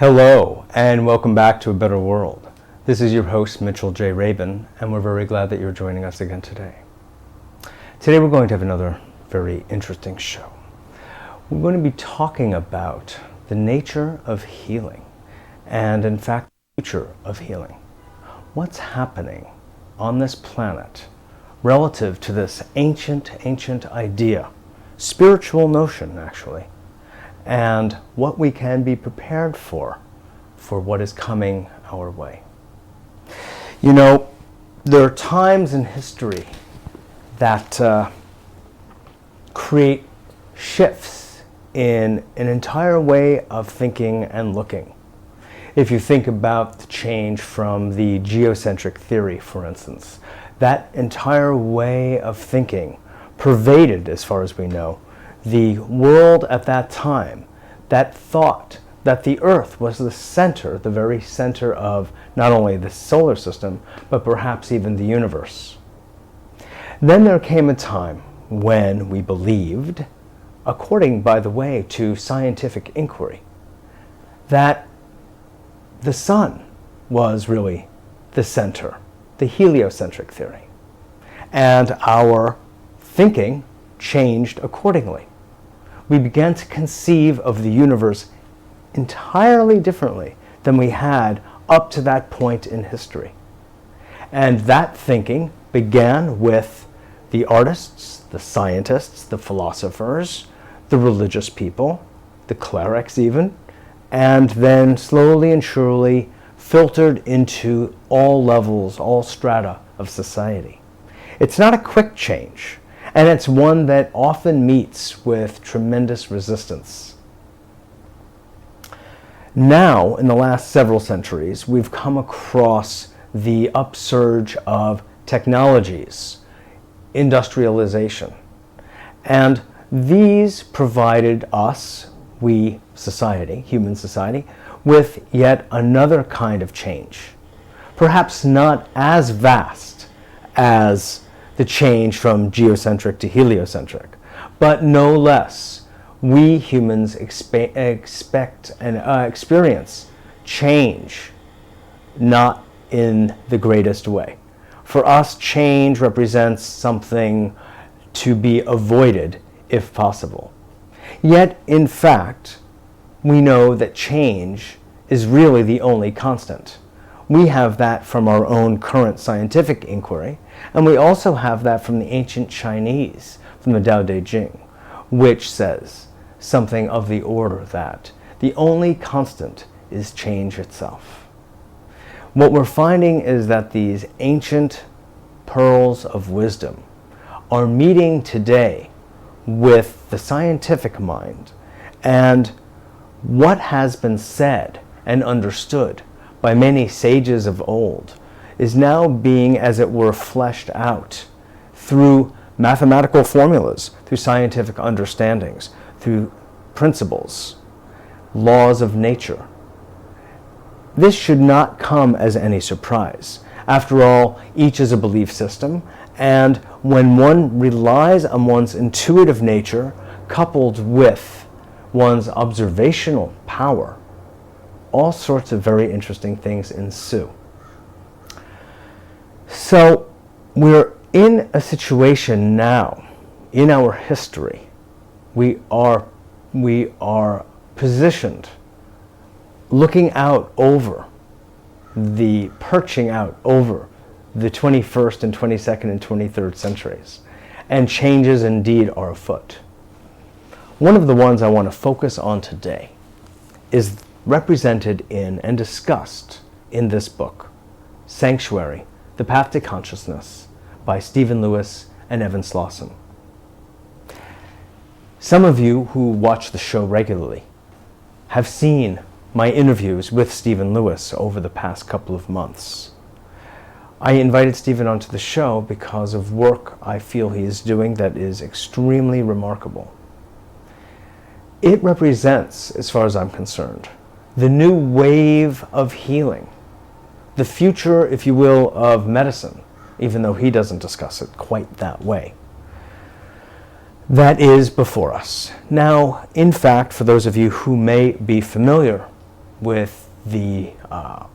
Hello, and welcome back to A Better World. This is your host, Mitchell J. Rabin, and we're very glad that you're joining us again today. Today we're going to have another very interesting show. We're going to be talking about the nature of healing, and in fact, the future of healing. What's happening on this planet relative to this ancient idea, spiritual notion actually, and what we can be prepared for what is coming our way. You know, there are times in history that create shifts in an entire way of thinking and looking. If you think about the change from the geocentric theory, for instance, that entire way of thinking pervaded, as far as we know, the world at that time, that thought that the Earth was the center, the very center of not only the solar system, but perhaps even the universe. Then there came a time when we believed, according, by the way, to scientific inquiry, that the sun was really the center, the heliocentric theory. And our thinking changed accordingly. We began to conceive of the universe entirely differently than we had up to that point in history. And that thinking began with the artists, the scientists, the philosophers, the religious people, the clerics even, and then slowly and surely filtered into all levels, all strata of society. It's not a quick change. And it's one that often meets with tremendous resistance. Now, in the last several centuries, we've come across the upsurge of technologies, industrialization. And these provided us, we society, human society, with yet another kind of change. Perhaps not as vast as the change from geocentric to heliocentric. But no less, we humans expect and experience change, not in the greatest way. For us, change represents something to be avoided if possible. Yet, in fact, we know that change is really the only constant. We have that from our own current scientific inquiry, and we also have that from the ancient Chinese, from the Tao Te Ching, which says something of the order that the only constant is change itself. What we're finding is that these ancient pearls of wisdom are meeting today with the scientific mind, and what has been said and understood by many sages of old is now being, as it were, fleshed out through mathematical formulas, through scientific understandings, through principles, laws of nature. This should not come as any surprise. After all, each is a belief system, and when one relies on one's intuitive nature coupled with one's observational power, all sorts of very interesting things ensue. So we're in a situation now, in our history, we are positioned, looking out over perching out over the 21st and 22nd and 23rd centuries, and changes indeed are afoot. One of the ones I want to focus on today is represented in and discussed in this book, Sanctuary, The Path to Consciousness, by Stephen Lewis and Evan Slawson. Some of you who watch the show regularly have seen my interviews with Stephen Lewis over the past couple of months. I invited Stephen onto the show because of work I feel he is doing that is extremely remarkable. It represents, as far as I'm concerned, the new wave of healing, the future, if you will, of medicine, even though he doesn't discuss it quite that way. That is before us. Now, in fact, for those of you who may be familiar with the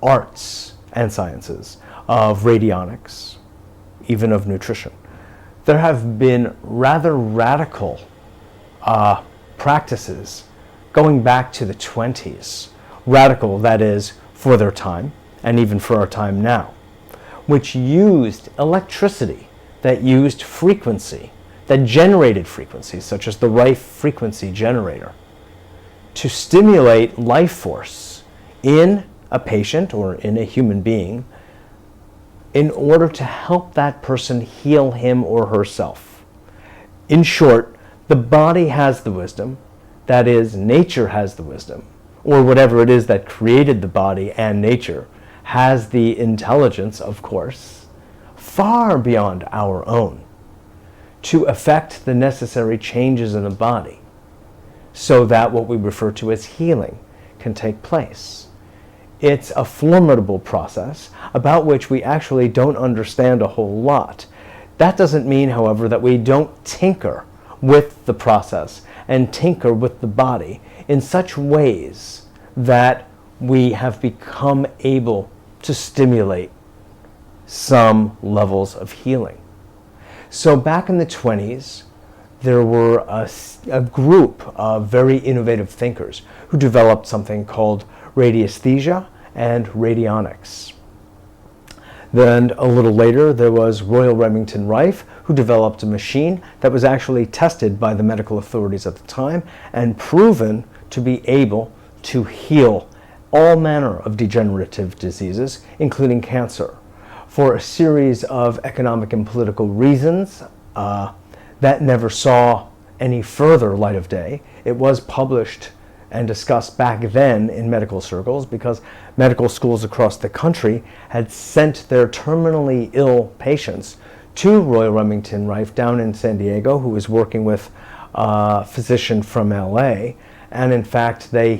arts and sciences of radionics, even of nutrition. There have been rather radical practices going back to the 20s, radical, that is, for their time, and even for our time now, which used electricity, that used frequency, that generated frequencies, such as the Rife frequency generator, to stimulate life force in a patient or in a human being in order to help that person heal him or herself. In short, the body has the wisdom, that is, nature has the wisdom, or whatever it is that created the body and nature has the intelligence, of course, far beyond our own, to effect the necessary changes in the body so that what we refer to as healing can take place. It's a formidable process about which we actually don't understand a whole lot. That doesn't mean, however, that we don't tinker with the process and tinker with the body in such ways that we have become able to stimulate some levels of healing. So back in the 20s, there were a group of very innovative thinkers who developed something called radiesthesia and radionics. Then a little later, there was Royal Remington Rife, who developed a machine that was actually tested by the medical authorities at the time and proven to be able to heal all manner of degenerative diseases, including cancer, for a series of economic and political reasons that never saw any further light of day. It was published and discussed back then in medical circles because medical schools across the country had sent their terminally ill patients to Royal Remington Rife down in San Diego, who was working with a physician from LA, and in fact they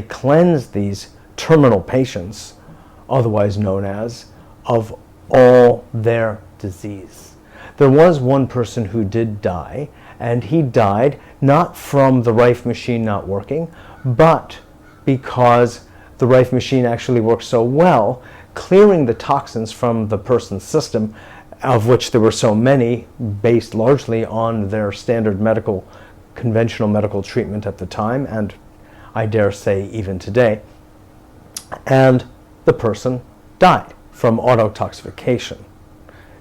cleansed these terminal patients, otherwise known as, of all their disease. There was one person who did die, and he died not from the Rife machine not working, but because the Rife machine actually worked so well, clearing the toxins from the person's system, of which there were so many, based largely on their standard conventional medical treatment at the time, and I dare say even today, and the person died from autotoxification,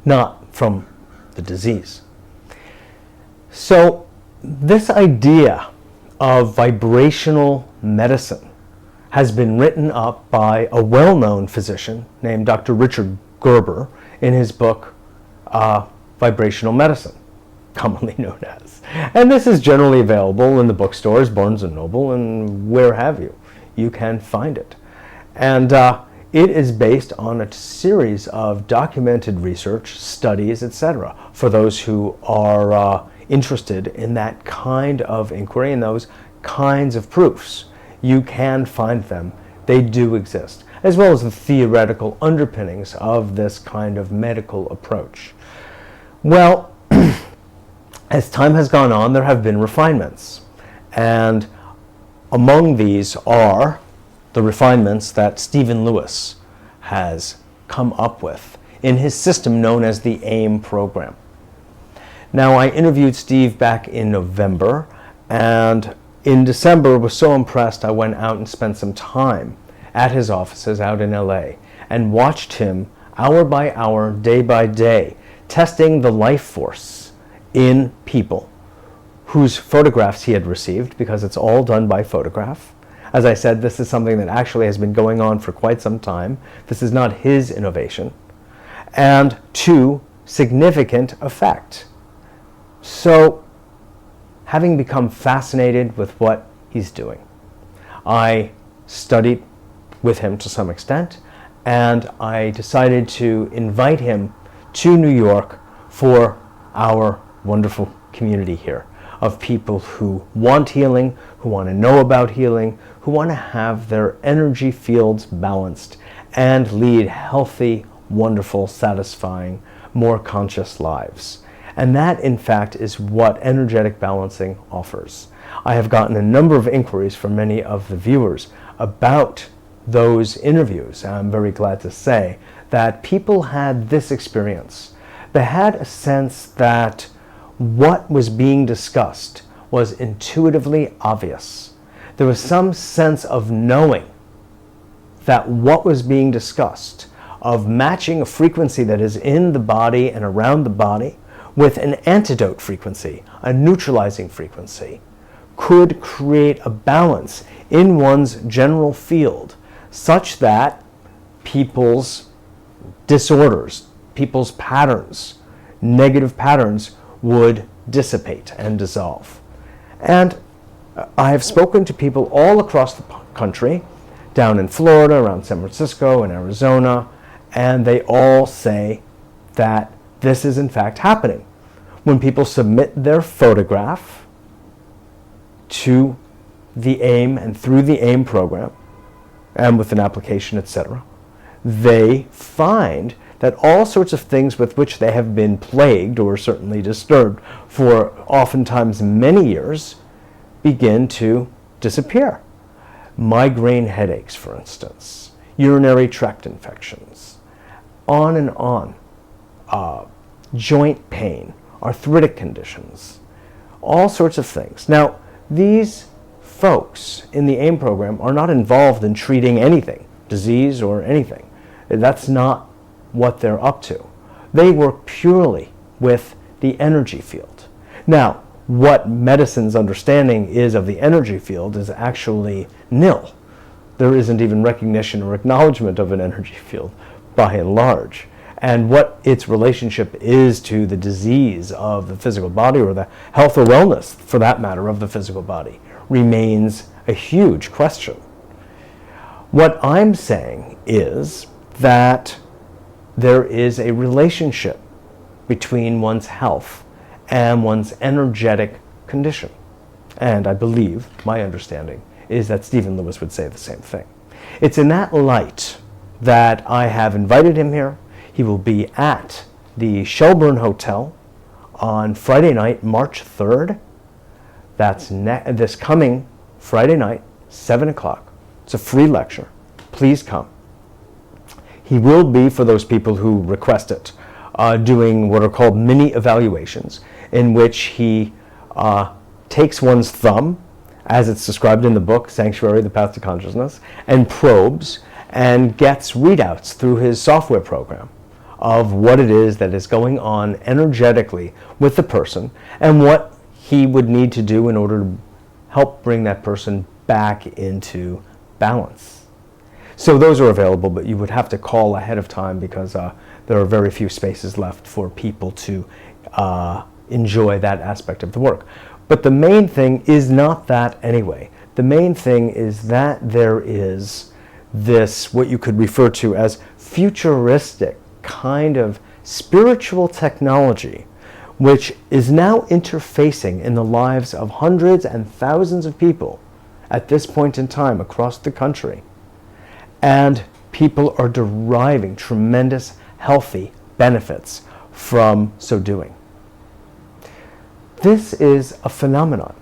not from the disease. So this idea of vibrational medicine has been written up by a well-known physician named Dr. Richard Gerber in his book, Vibrational Medicine, commonly known as. And this is generally available in the bookstores, Barnes & Noble, and where have you. You can find it. And it is based on a series of documented research, studies, etc., for those who are interested in that kind of inquiry and those kinds of proofs. You can find them. They do exist, as well as the theoretical underpinnings of this kind of medical approach. Well, as time has gone on, there have been refinements. And among these are the refinements that Stephen Lewis has come up with in his system known as the AIM program. Now, I interviewed Steve back in November, and in December was so impressed I went out and spent some time at his offices out in LA and watched him hour by hour, day by day, testing the life force in people whose photographs he had received, because it's all done by photograph. As I said, this is something that actually has been going on for quite some time. This is not his innovation. And to significant effect. So, having become fascinated with what he's doing, I studied with him to some extent, and I decided to invite him to New York for our wonderful community here of people who want healing, who want to know about healing, who want to have their energy fields balanced and lead healthy, wonderful, satisfying, more conscious lives. And that, in fact, is what energetic balancing offers. I have gotten a number of inquiries from many of the viewers about those interviews, I'm very glad to say, that people had this experience. They had a sense that what was being discussed was intuitively obvious. There was some sense of knowing that what was being discussed, of matching a frequency that is in the body and around the body with an antidote frequency, a neutralizing frequency, could create a balance in one's general field such that people's disorders, people's patterns, negative patterns would dissipate and dissolve. And I have spoken to people all across the country, down in Florida, around San Francisco, and Arizona, and they all say that this is in fact happening. When people submit their photograph to the AIM and through the AIM program, and with an application, etc., they find that all sorts of things with which they have been plagued or certainly disturbed for oftentimes many years begin to disappear. Migraine headaches, for instance, urinary tract infections, on and on, joint pain, arthritic conditions, all sorts of things. Now, these folks in the AIM program are not involved in treating anything, disease or anything. That's not what they're up to. They work purely with the energy field. Now, what medicine's understanding is of the energy field is actually nil. There isn't even recognition or acknowledgement of an energy field by and large. And what its relationship is to the disease of the physical body, or the health or wellness, for that matter, of the physical body, remains a huge question. What I'm saying is that there is a relationship between one's health and one's energetic condition. And I believe, my understanding, is that Stephen Lewis would say the same thing. It's in that light that I have invited him here. He will be at the Shelburne Hotel on Friday night, March 3rd. That's this coming Friday night, 7 o'clock. It's a free lecture. Please come. He will be, for those people who request it, doing what are called mini evaluations, in which he takes one's thumb, as it's described in the book, Sanctuary, The Path to Consciousness, and probes and gets readouts through his software program of what it is that is going on energetically with the person and what he would need to do in order to help bring that person back into balance. So those are available, but you would have to call ahead of time because there are very few spaces left for people to enjoy that aspect of the work. But the main thing is not that anyway. The main thing is that there is this, what you could refer to as futuristic kind of spiritual technology, which is now interfacing in the lives of hundreds and thousands of people at this point in time across the country. And people are deriving tremendous healthy benefits from so doing. This is a phenomenon.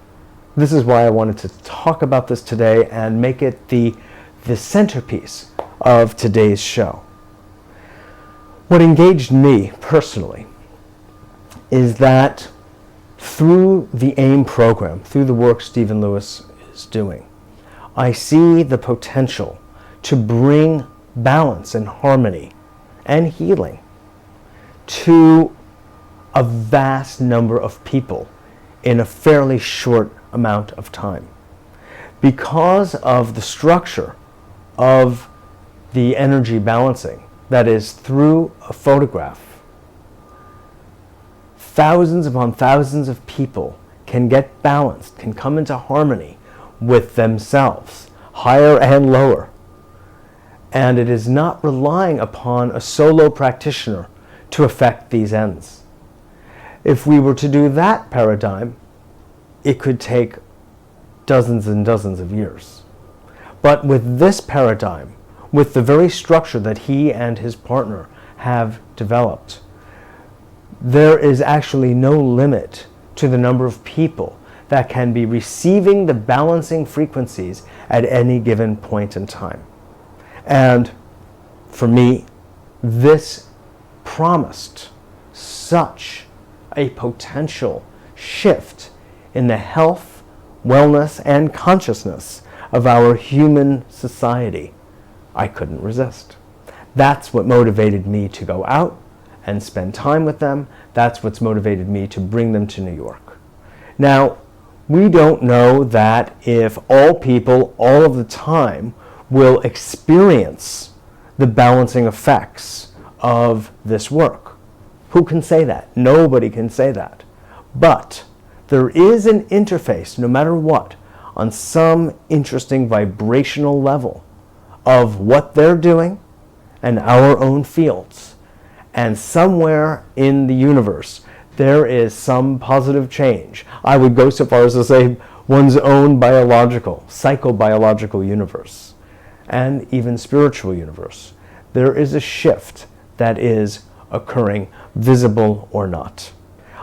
This is why I wanted to talk about this today and make it the centerpiece of today's show. What engaged me personally is that through the AIM program, through the work Stephen Lewis is doing, I see the potential to bring balance and harmony and healing to a vast number of people in a fairly short amount of time. Because of the structure of the energy balancing, that is through a photograph, thousands upon thousands of people can get balanced, can come into harmony with themselves, higher and lower. And it is not relying upon a solo practitioner to affect these ends. If we were to do that paradigm, it could take dozens and dozens of years. But with this paradigm, with the very structure that he and his partner have developed, there is actually no limit to the number of people that can be receiving the balancing frequencies at any given point in time. And for me, this promised such a potential shift in the health, wellness, and consciousness of our human society. I couldn't resist. That's what motivated me to go out and spend time with them. That's what's motivated me to bring them to New York. Now, we don't know that if all people all of the time will experience the balancing effects of this work. Who can say that? Nobody can say that. But there is an interface, no matter what, on some interesting vibrational level of what they're doing and our own fields. And somewhere in the universe, there is some positive change. I would go so far as to say one's own biological, psychobiological universe, and even spiritual universe. There is a shift that is occurring, visible or not.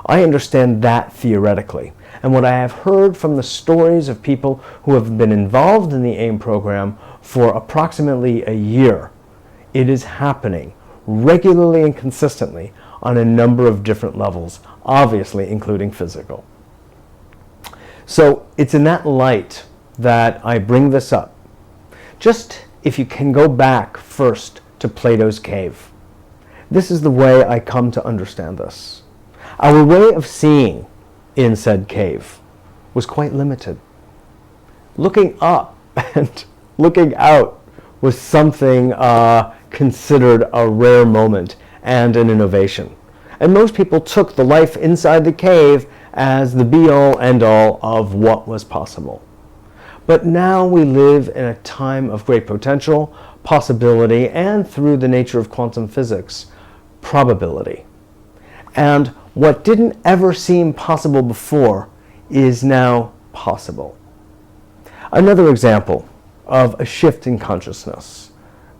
I understand that theoretically. And what I have heard from the stories of people who have been involved in the AIM program for approximately a year, it is happening regularly and consistently on a number of different levels, obviously including physical. So it's in that light that I bring this up. Just if you can go back first to Plato's cave. This is the way I come to understand this. Our way of seeing in said cave was quite limited. Looking up and looking out was something considered a rare moment and an innovation. And most people took the life inside the cave as the be-all, end-all of what was possible. But now we live in a time of great potential, possibility, and through the nature of quantum physics, probability. And what didn't ever seem possible before is now possible. Another example of a shift in consciousness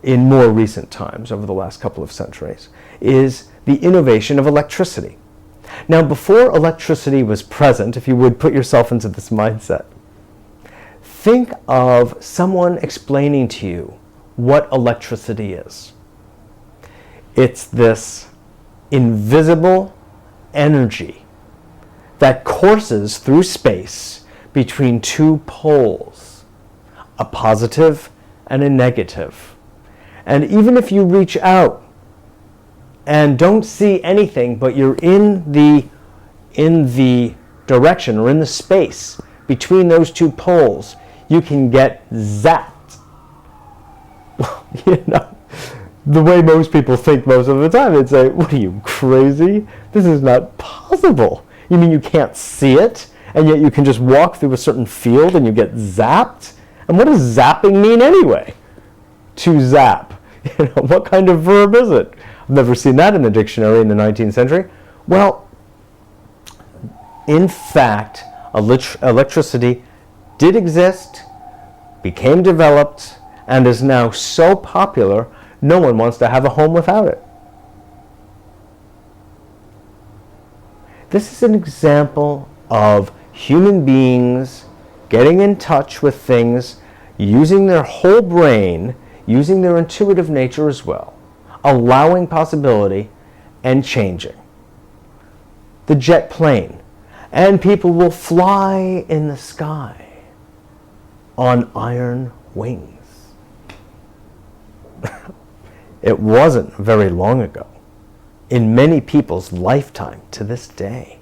in more recent times, over the last couple of centuries, is the innovation of electricity. Now, before electricity was present, if you would put yourself into this mindset, think of someone explaining to you what electricity is. It's this invisible energy that courses through space between two poles, a positive and a negative. And even if you reach out and don't see anything, but you're in the direction or in the space between those two poles, you can get zapped. You know, the way most people think most of the time, they'd say, "What are you, crazy? This is not possible. You mean you can't see it, and yet you can just walk through a certain field and you get zapped? And what does zapping mean anyway? To zap. You know, what kind of verb is it? I've never seen that in the dictionary in the 19th century. Well, in fact, electricity did exist, became developed, and is now so popular, no one wants to have a home without it. This is an example of human beings getting in touch with things, using their whole brain, using their intuitive nature as well, allowing possibility and changing. The jet plane, and people will fly in the sky on iron wings. It wasn't very long ago, in many people's lifetime to this day,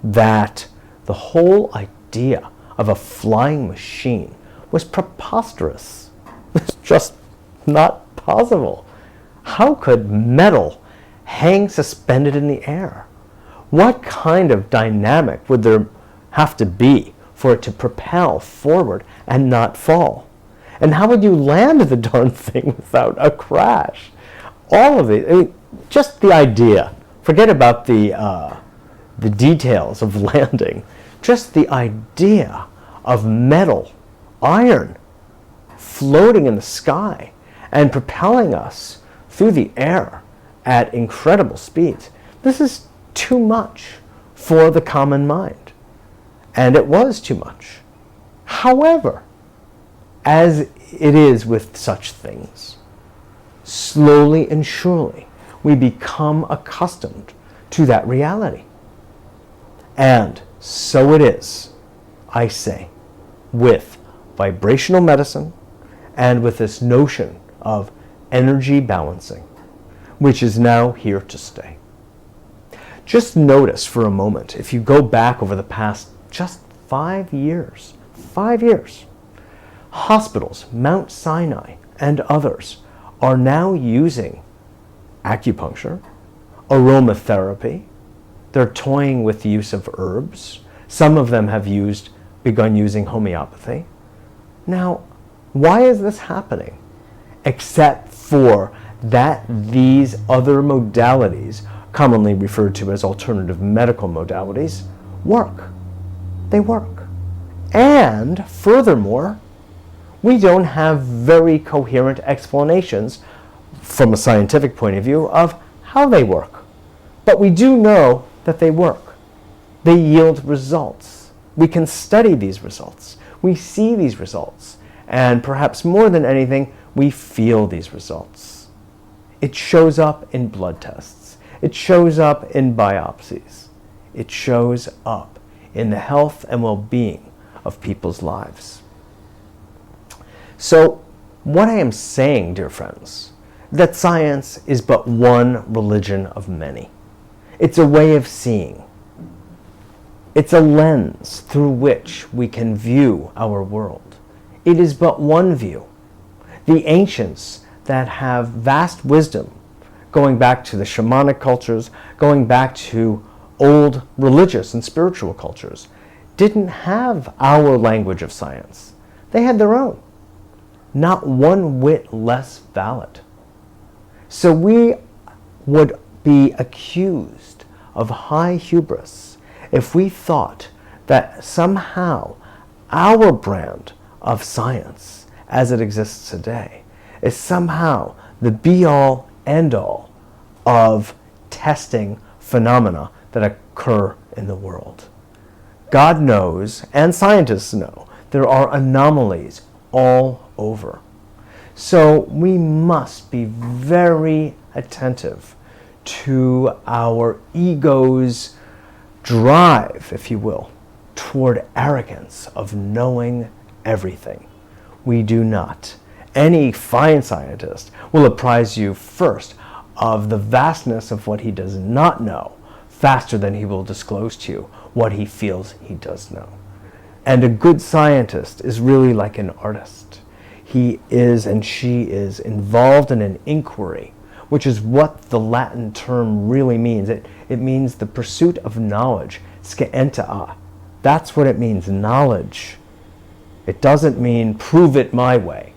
that the whole idea of a flying machine was preposterous. It's just not possible. How could metal hang suspended in the air? What kind of dynamic would there have to be for it to propel forward and not fall? And how would you land the darn thing without a crash? All of it, I mean, just the idea. Forget about the details of landing. Just the idea of metal, iron, floating in the sky and propelling us through the air at incredible speeds. This is too much for the common mind. And it was too much. However, as it is with such things, slowly and surely we become accustomed to that reality. And so it is, I say, with vibrational medicine and with this notion of energy balancing, which is now here to stay. Just notice for a moment, if you go back over the past just 5 years, hospitals, Mount Sinai and others are now using acupuncture, aromatherapy. They're toying with the use of herbs. Some of them have begun using homeopathy. Now, why is this happening? Except for that these other modalities, commonly referred to as alternative medical modalities, work. They work. And furthermore, we don't have very coherent explanations from a scientific point of view of how they work. But we do know that they work. They yield results. We can study these results. We see these results. And perhaps more than anything, we feel these results. It shows up in blood tests. It shows up in biopsies. It shows up in the health and well-being of people's lives. So, what I am saying, dear friends, that science is but one religion of many. It's a way of seeing. It's a lens through which we can view our world. It is but one view. The ancients that have vast wisdom, going back to the shamanic cultures, going back to old religious and spiritual cultures, didn't have our language of science. They had their own. Not one whit less valid. So we would be accused of high hubris if we thought that somehow our brand of science as it exists today is somehow the be-all, end-all of testing phenomena that occur in the world. God knows, and scientists know, there are anomalies all over. So we must be very attentive to our ego's drive, if you will, toward arrogance of knowing everything. We do not. Any fine scientist will apprise you first of the vastness of what he does not know, faster than he will disclose to you what he feels he does know. And a good scientist is really like an artist. He is and she is involved in an inquiry, which is what the Latin term really means. It means the pursuit of knowledge, scientia. That's what it means, knowledge. It doesn't mean prove it my way.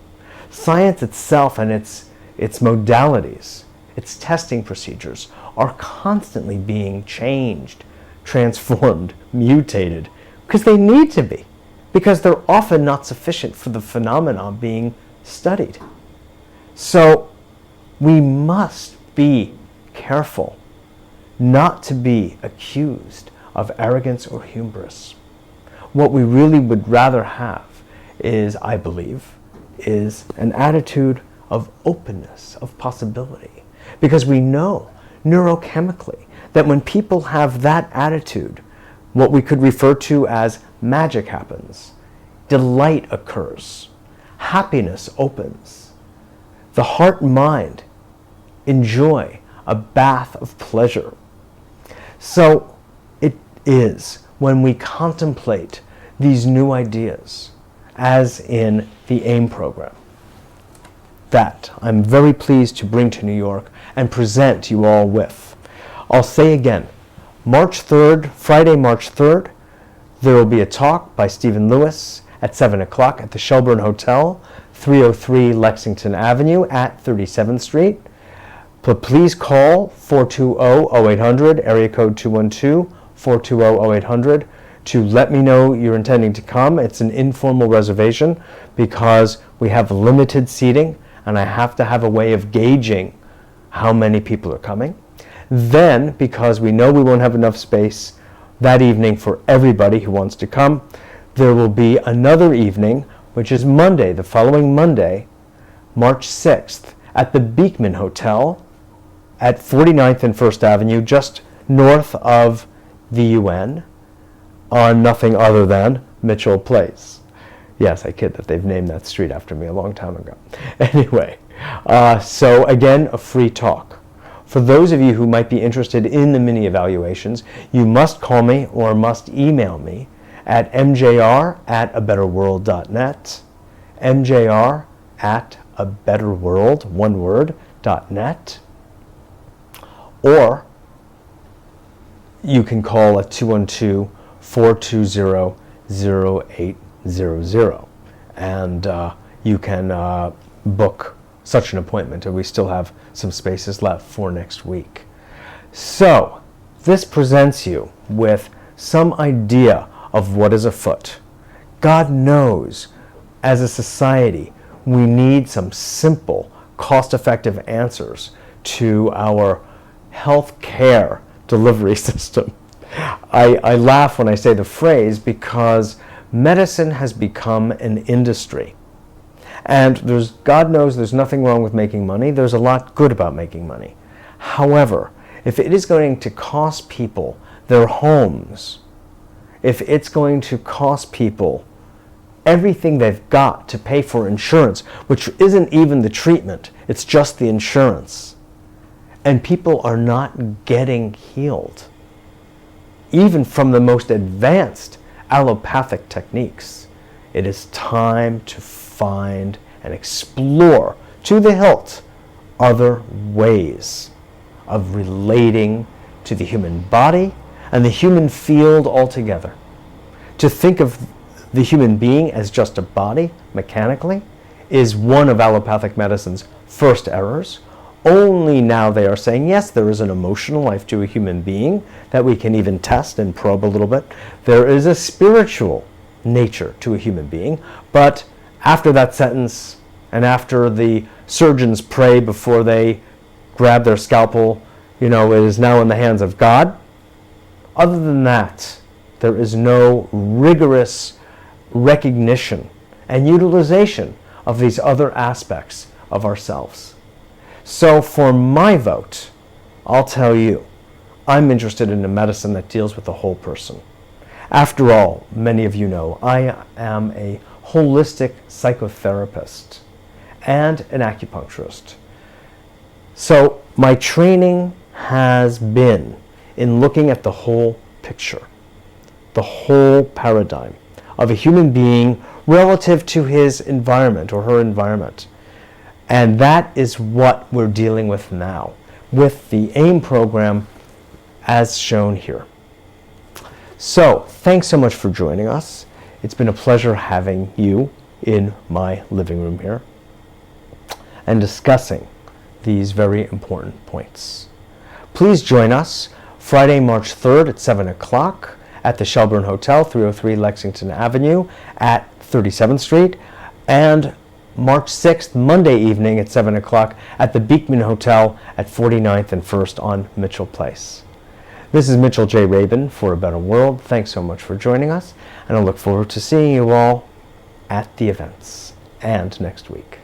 Science itself and its modalities, its testing procedures are constantly being changed, transformed, mutated, because they need to be, because they're often not sufficient for the phenomena being studied. So we must be careful not to be accused of arrogance or hubris. What we really would rather have is, I believe, is an attitude of openness, of possibility. Because we know neurochemically that when people have that attitude, what we could refer to as magic happens, delight occurs, happiness opens, the heart and mind enjoy a bath of pleasure. So it is when we contemplate these new ideas, as in the AIM program, that I'm very pleased to bring to New York and present you all with. I'll say again, March 3rd, Friday, March 3rd, there will be a talk by Stephen Lewis at 7 o'clock at the Shelburne Hotel, 303 Lexington Avenue at 37th Street. But please call 420-0800, area code 212-420-0800, to let me know you're intending to come. It's an informal reservation because we have limited seating and I have to have a way of gauging how many people are coming. Then, because we know we won't have enough space that evening for everybody who wants to come. There will be another evening, which is Monday, the following Monday, March 6th, at the Beekman Hotel at 49th and 1st Avenue, just north of the UN, on nothing other than Mitchell Place. Yes, I kid that they've named that street after me a long time ago. Anyway, so again, a free talk. For those of you who might be interested in the mini evaluations, you must call me or must email me at mjr@abetterworld.net, mjr@abetterworld, one word, .net, or you can call at 212-420-0800, and you can book such an appointment, and we still have some spaces left for next week. So this presents you with some idea of what is afoot. God knows, as a society, we need some simple, cost-effective answers to our health care delivery system. I laugh when I say the phrase because medicine has become an industry. And God knows there's nothing wrong with making money. There's a lot good about making money. However, if it is going to cost people their homes, if it's going to cost people everything they've got to pay for insurance, which isn't even the treatment, it's just the insurance, and people are not getting healed, even from the most advanced allopathic techniques, it is time to find and explore to the hilt other ways of relating to the human body and the human field altogether. To think of the human being as just a body, mechanically, is one of allopathic medicine's first errors. Only now they are saying, yes, there is an emotional life to a human being that we can even test and probe a little bit. There is a spiritual nature to a human being, but after that sentence, and after the surgeons pray before they grab their scalpel, it is now in the hands of God. Other than that, there is no rigorous recognition and utilization of these other aspects of ourselves. So for my vote, I'll tell you, I'm interested in a medicine that deals with the whole person. After all, many of you know, I am a holistic psychotherapist and an acupuncturist. So my training has been in looking at the whole picture, the whole paradigm of a human being relative to his environment or her environment. And that is what we're dealing with now with the AIM program as shown here. So, thanks so much for joining us. It's been a pleasure having you in my living room here and discussing these very important points. Please join us Friday, March 3rd at 7 o'clock at the Shelburne Hotel, 303 Lexington Avenue at 37th Street, and March 6th, Monday evening at 7 o'clock at the Beekman Hotel at 49th and 1st on Mitchell Place. This is Mitchell J. Rabin for A Better World. Thanks so much for joining us, and I look forward to seeing you all at the events and next week.